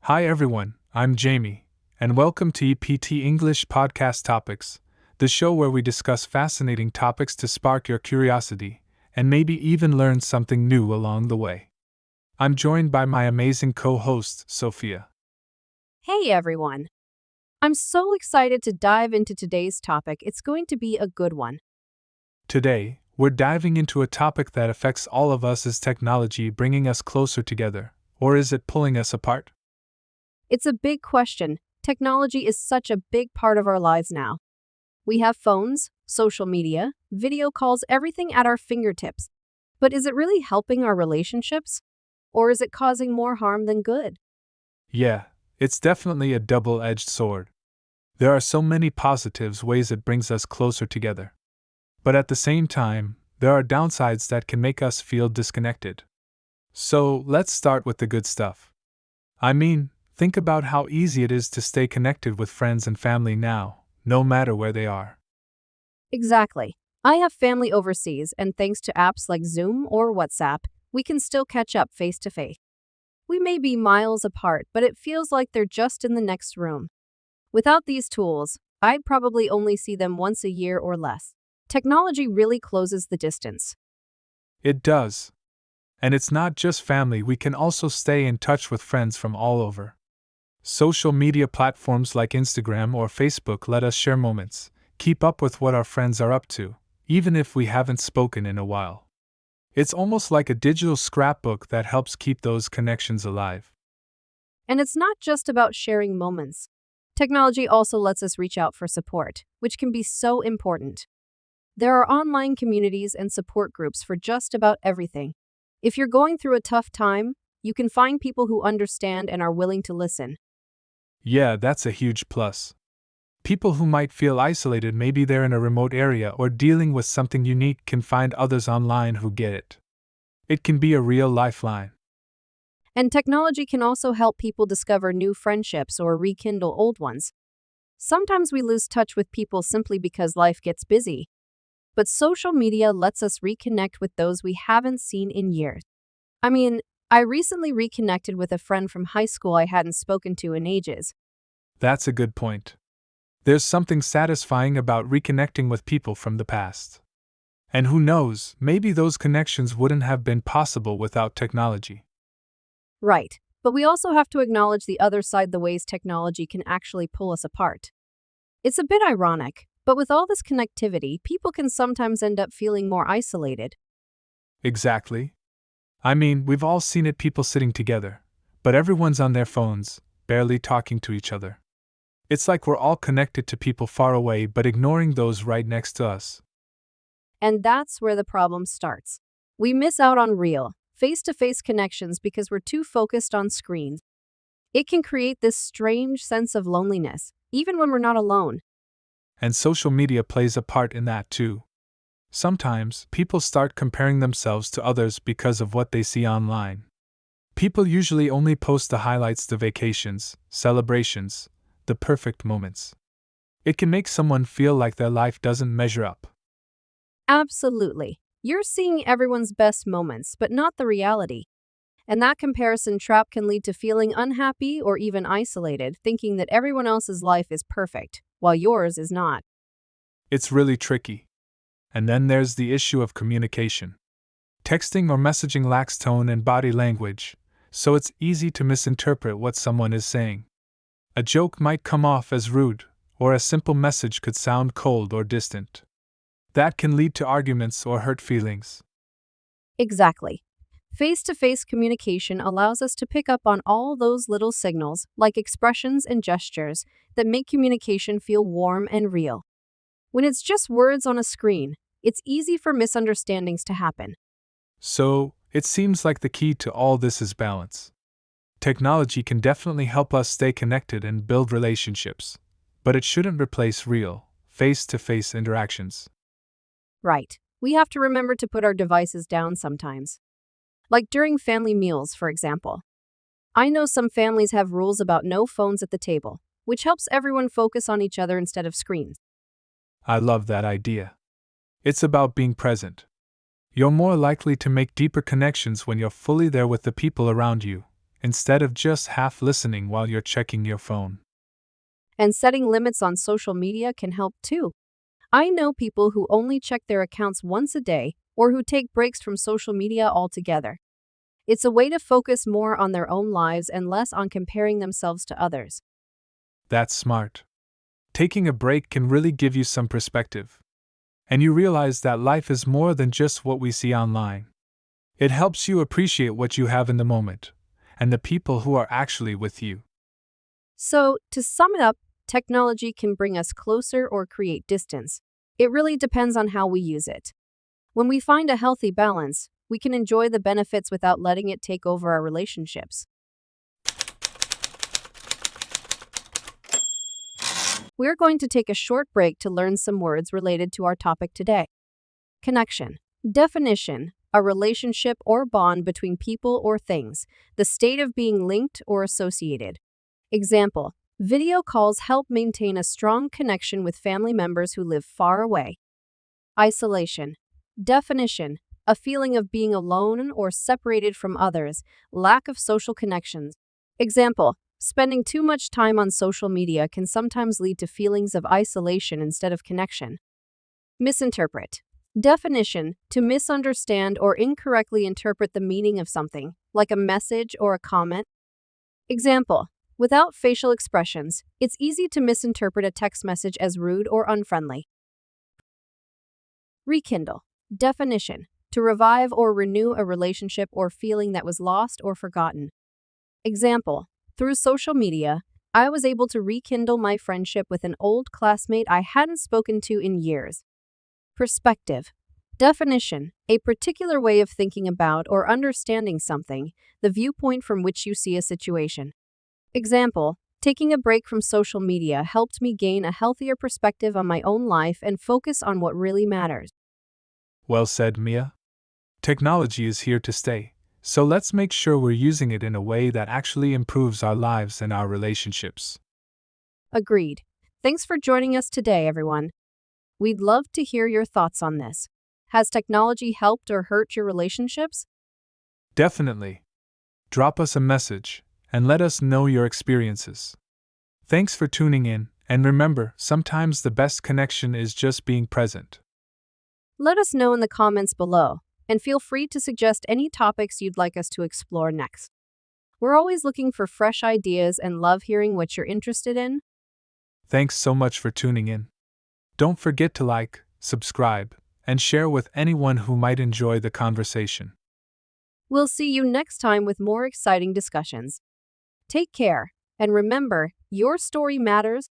Hi everyone, I'm Jamie, and welcome to EPT English Podcast Topics, the show where we discuss fascinating topics to spark your curiosity, and maybe even learn something new along the way. I'm joined by my amazing co-host, Sophia. Hey everyone! I'm so excited to dive into today's topic. It's going to be a good one. Today, we're diving into a topic that affects all of us. Is technology bringing us closer together, or is it pulling us apart? It's a big question. Technology is such a big part of our lives now. We have phones, social media, video calls, everything at our fingertips. But is it really helping our relationships? Or is it causing more harm than good? Yeah, it's definitely a double-edged sword. There are so many positives ways it brings us closer together. But at the same time, there are downsides that can make us feel disconnected. So, let's start with the good stuff. Think about how easy it is to stay connected with friends and family now, no matter where they are. Exactly. I have family overseas, and thanks to apps like Zoom or WhatsApp, we can still catch up face to face. We may be miles apart, but it feels like they're just in the next room. Without these tools, I'd probably only see them once a year or less. Technology really closes the distance. It does. And it's not just family, we can also stay in touch with friends from all over. Social media platforms like Instagram or Facebook let us share moments, keep up with what our friends are up to, even if we haven't spoken in a while. It's almost like a digital scrapbook that helps keep those connections alive. And it's not just about sharing moments. Technology also lets us reach out for support, which can be so important. There are online communities and support groups for just about everything. If you're going through a tough time, you can find people who understand and are willing to listen. Yeah, that's a huge plus. People who might feel isolated, maybe they're in a remote area or dealing with something unique, can find others online who get it. It can be a real lifeline. And technology can also help people discover new friendships or rekindle old ones. Sometimes we lose touch with people simply because life gets busy. But social media lets us reconnect with those we haven't seen in years. I recently reconnected with a friend from high school I hadn't spoken to in ages. That's a good point. There's something satisfying about reconnecting with people from the past. And who knows, maybe those connections wouldn't have been possible without technology. Right, but we also have to acknowledge the other side, the ways technology can actually pull us apart. It's a bit ironic, but with all this connectivity, people can sometimes end up feeling more isolated. Exactly. We've all seen it, people sitting together, but everyone's on their phones, barely talking to each other. It's like we're all connected to people far away but ignoring those right next to us. And that's where the problem starts. We miss out on real, face-to-face connections because we're too focused on screens. It can create this strange sense of loneliness, even when we're not alone. And social media plays a part in that too. Sometimes, people start comparing themselves to others because of what they see online. People usually only post the highlights, the vacations, celebrations, the perfect moments. It can make someone feel like their life doesn't measure up. Absolutely. You're seeing everyone's best moments, but not the reality. And that comparison trap can lead to feeling unhappy or even isolated, thinking that everyone else's life is perfect, while yours is not. It's really tricky. And then there's the issue of communication. Texting or messaging lacks tone and body language, so it's easy to misinterpret what someone is saying. A joke might come off as rude, or a simple message could sound cold or distant. That can lead to arguments or hurt feelings. Exactly. Face-to-face communication allows us to pick up on all those little signals, like expressions and gestures, that make communication feel warm and real. When it's just words on a screen, it's easy for misunderstandings to happen. So, it seems like the key to all this is balance. Technology can definitely help us stay connected and build relationships, but it shouldn't replace real, face-to-face interactions. Right. We have to remember to put our devices down sometimes. Like during family meals, for example. I know some families have rules about no phones at the table, which helps everyone focus on each other instead of screens. I love that idea. It's about being present. You're more likely to make deeper connections when you're fully there with the people around you, instead of just half listening while you're checking your phone. And setting limits on social media can help too. I know people who only check their accounts once a day or who take breaks from social media altogether. It's a way to focus more on their own lives and less on comparing themselves to others. That's smart. Taking a break can really give you some perspective. And you realize that life is more than just what we see online. It helps you appreciate what you have in the moment and the people who are actually with you. So, to sum it up, technology can bring us closer or create distance. It really depends on how we use it. When we find a healthy balance, we can enjoy the benefits without letting it take over our relationships. We're going to take a short break to learn some words related to our topic today. Connection. Definition: a relationship or bond between people or things, the state of being linked or associated. Example: video calls help maintain a strong connection with family members who live far away. Isolation. Definition: a feeling of being alone or separated from others, lack of social connections. Example: spending too much time on social media can sometimes lead to feelings of isolation instead of connection. Misinterpret. Definition: to misunderstand or incorrectly interpret the meaning of something, like a message or a comment. Example: without facial expressions, it's easy to misinterpret a text message as rude or unfriendly. Rekindle. Definition: to revive or renew a relationship or feeling that was lost or forgotten. Example: through social media, I was able to rekindle my friendship with an old classmate I hadn't spoken to in years. Perspective. Definition: a particular way of thinking about or understanding something, the viewpoint from which you see a situation. Example: taking a break from social media helped me gain a healthier perspective on my own life and focus on what really matters. Well said, Mia. Technology is here to stay, so let's make sure we're using it in a way that actually improves our lives and our relationships. Agreed. Thanks for joining us today, everyone. We'd love to hear your thoughts on this. Has technology helped or hurt your relationships? Definitely. Drop us a message and let us know your experiences. Thanks for tuning in, and remember, sometimes the best connection is just being present. Let us know in the comments below, and feel free to suggest any topics you'd like us to explore next. We're always looking for fresh ideas and love hearing what you're interested in. Thanks so much for tuning in. Don't forget to like, subscribe, and share with anyone who might enjoy the conversation. We'll see you next time with more exciting discussions. Take care, and remember, your story matters.